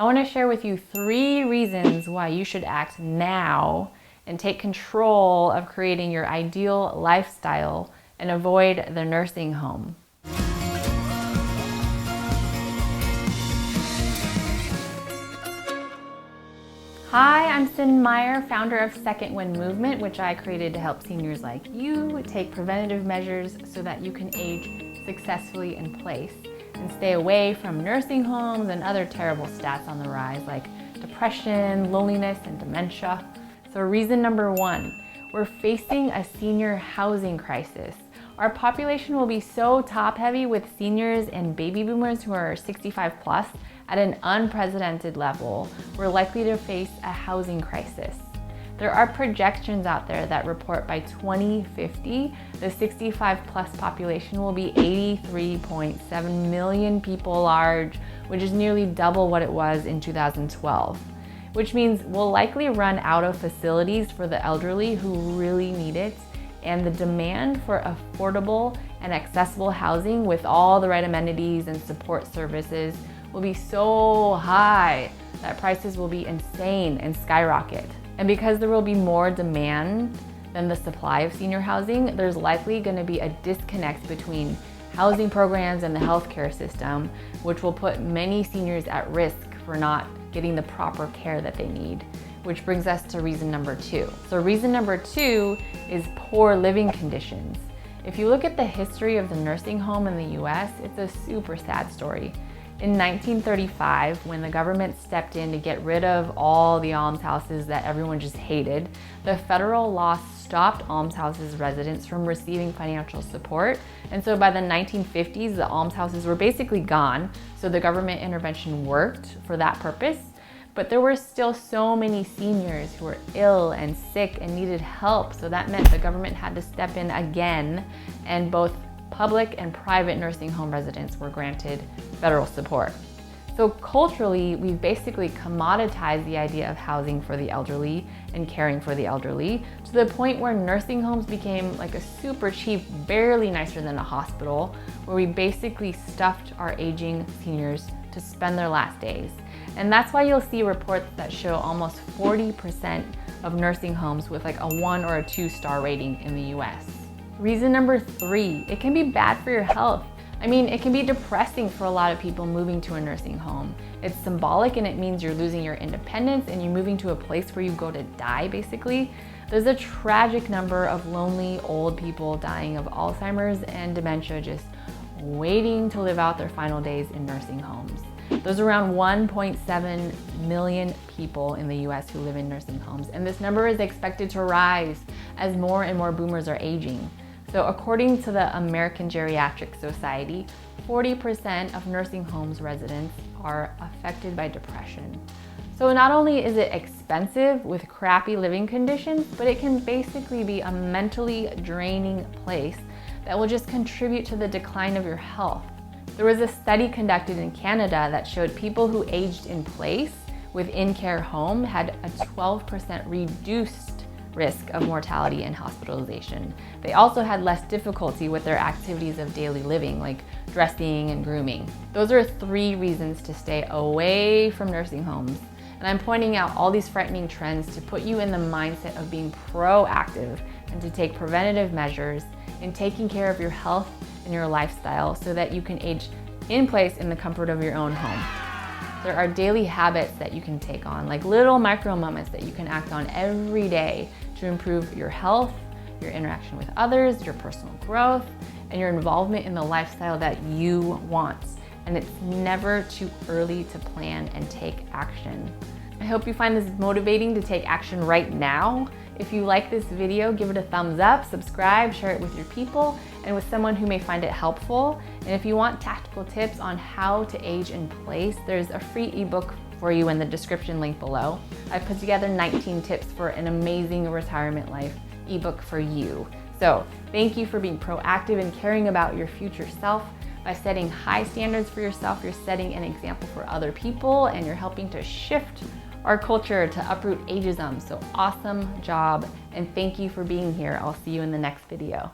I want to share with you 3 reasons why you should act now and take control of creating your ideal lifestyle and avoid the nursing home. Hi, I'm Cyn Meyer, founder of Second Wind Movement, which I created to help seniors like you take preventative measures so that you can age successfully in place and stay away from nursing homes and other terrible stats on the rise like depression, loneliness, and dementia. So reason number 1, we're facing a senior housing crisis. Our population will be so top heavy with seniors and baby boomers who are 65 plus at an unprecedented level. We're likely to face a housing crisis. There are projections out there that report by 2050, the 65 plus population will be 83.7 million people large, which is nearly double what it was in 2012. Which means we'll likely run out of facilities for the elderly who really need it, and the demand for affordable and accessible housing with all the right amenities and support services will be so high that prices will be insane and skyrocket. And because there will be more demand than the supply of senior housing, there's likely going to be a disconnect between housing programs and the healthcare system, which will put many seniors at risk for not getting the proper care that they need. Which brings us to reason number 2. So reason number 2 is poor living conditions. If you look at the history of the nursing home in the US, it's a super sad story. In 1935, when the government stepped in to get rid of all the almshouses that everyone just hated, the federal law stopped almshouses residents from receiving financial support. And so by the 1950s, the almshouses were basically gone. So the government intervention worked for that purpose. But there were still so many seniors who were ill and sick and needed help. So that meant the government had to step in again, and both public and private nursing home residents were granted federal support. So culturally, we've basically commoditized the idea of housing for the elderly and caring for the elderly to the point where nursing homes became like a super cheap, barely nicer than a hospital, where we basically stuffed our aging seniors to spend their last days. And that's why you'll see reports that show almost 40% of nursing homes with like a 1 or a 2-star rating in the US. Reason number 3, it can be bad for your health. I mean, it can be depressing for a lot of people moving to a nursing home. It's symbolic and it means you're losing your independence and you're moving to a place where you go to die, basically. There's a tragic number of lonely old people dying of Alzheimer's and dementia just waiting to live out their final days in nursing homes. There's around 1.7 million people in the US who live in nursing homes, and this number is expected to rise as more and more boomers are aging. So according to the American Geriatric Society, 40% of nursing homes residents are affected by depression. So not only is it expensive with crappy living conditions, but it can basically be a mentally draining place that will just contribute to the decline of your health. There was a study conducted in Canada that showed people who aged in place with in-care home had a 12% reduced risk of mortality and hospitalization. They also had less difficulty with their activities of daily living, like dressing and grooming. Those are 3 reasons to stay away from nursing homes. And I'm pointing out all these frightening trends to put you in the mindset of being proactive and to take preventative measures in taking care of your health and your lifestyle so that you can age in place in the comfort of your own home. There are daily habits that you can take on, like little micro moments that you can act on every day to improve your health, your interaction with others, your personal growth, and your involvement in the lifestyle that you want. And it's never too early to plan and take action. I hope you find this motivating to take action right now. If you like this video, give it a thumbs up, subscribe, share it with your people and with someone who may find it helpful. And if you want tactical tips on how to age in place, there's a free ebook for you in the description link below. I've put together 19 tips for an amazing retirement life ebook for you. So thank you for being proactive and caring about your future self. By setting high standards for yourself, you're setting an example for other people and you're helping to shift our culture to uproot ageism. So awesome job, and thank you for being here. I'll see you in the next video.